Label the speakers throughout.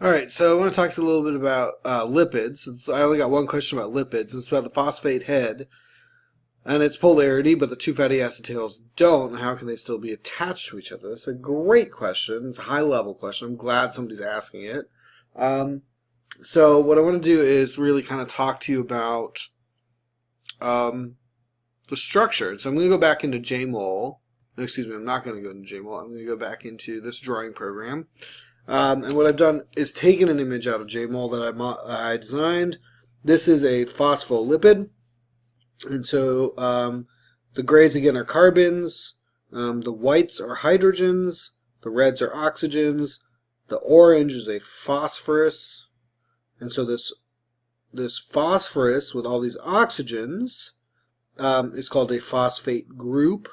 Speaker 1: Alright, so I want to talk to you a little bit about lipids. I only got one question about lipids. It's about the phosphate head and its polarity, but the two fatty acid tails don't. How can they still be attached to each other? That's a great question. It's a high-level question. I'm glad somebody's asking it. So what I want to do is really kind of talk to you about the structure. So I'm going to go back into JMOL. Excuse me, I'm not going to go into JMOL. I'm going to go back into this drawing program. And what I've done is taken an image out of JMOL that I designed. This is a phospholipid. And so the grays again are carbons, the whites are hydrogens, the reds are oxygens, the orange is a phosphorus. And so this phosphorus with all these oxygens is called a phosphate group,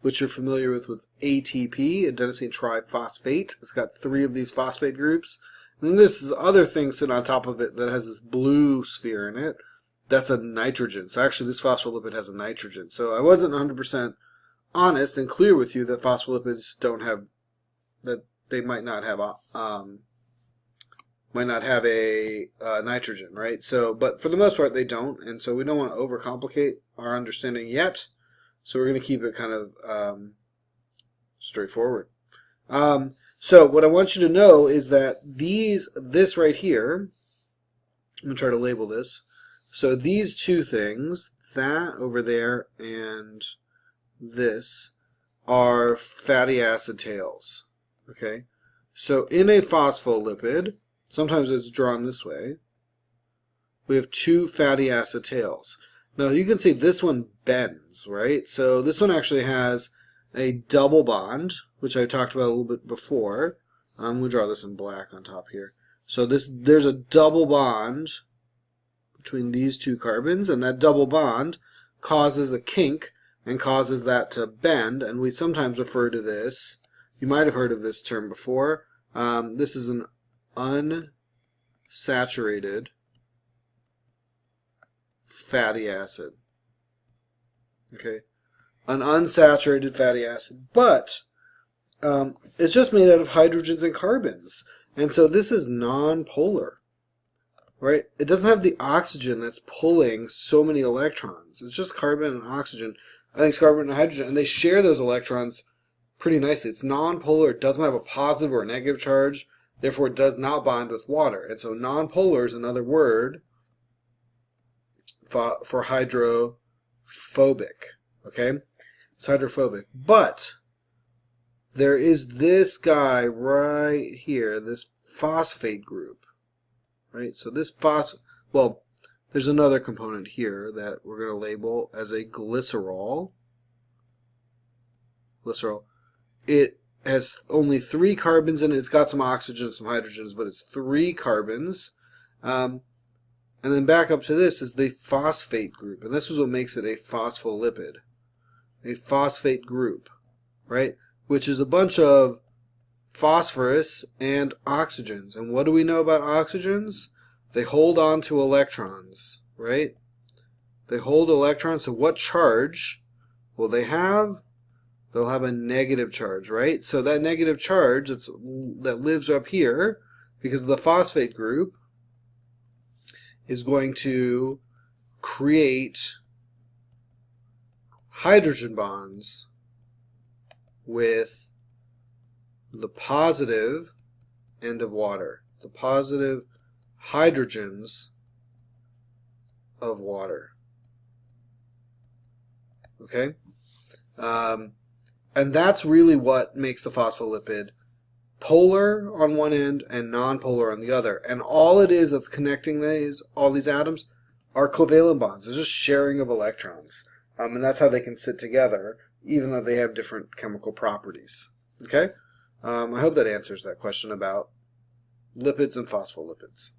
Speaker 1: which you're familiar with ATP, adenosine triphosphate. It's got 3 of these phosphate groups. And then this is other thing sitting on top of it that has this blue sphere in it. That's a nitrogen. So actually this phospholipid has a nitrogen. So I wasn't 100% honest and clear with you that phospholipids don't have, that they might not have a nitrogen, right? So, but for the most part they don't, and so we don't want to overcomplicate our understanding yet. So we're going to keep it kind of straightforward. So what I want you to know is that this right here, I'm going to try to label this. So these two things, that over there and this, are fatty acid tails. Okay? So in a phospholipid, sometimes it's drawn this way, we have 2 fatty acid tails. Now you can see this one bends, right? So this one actually has a double bond, which I talked about a little bit before. I'm going to draw this in black on top here. So there's a double bond between these 2 carbons, and that double bond causes a kink and causes that to bend, and we sometimes refer to this, you might have heard of this term before, this is an unsaturated fatty acid. Okay, an unsaturated fatty acid, but it's just made out of hydrogens and carbons, and so this is non-polar, right? It doesn't have the oxygen that's pulling so many electrons. It's just carbon and oxygen. I think it's carbon and hydrogen, and they share those electrons pretty nicely. It's non-polar. It doesn't have a positive or a negative charge. Therefore, it does not bond with water. And so non-polar is another word for hydrophobic. Okay? It's hydrophobic. But there is this guy right here, this phosphate group. Right? So this well, there's another component here that we're going to label as a glycerol. Glycerol. It has only 3 carbons in it. It's got some oxygen, some hydrogens, but it's 3 carbons. And then back up to this is the phosphate group. And this is what makes it a phospholipid. A phosphate group, right? Which is a bunch of phosphorus and oxygens. And what do we know about oxygens? They hold on to electrons, right? They hold electrons. So what charge will they have? They'll have a negative charge, right? So that negative charge that lives up here, because of the phosphate group, is going to create hydrogen bonds with the positive end of water, the positive hydrogens of water. Okay? And that's really what makes the phospholipid polar on one end and non-polar on the other. And all it is that's connecting all these atoms are covalent bonds. It's just sharing of electrons. And that's how they can sit together, even though they have different chemical properties. Okay? I hope that answers that question about lipids and phospholipids.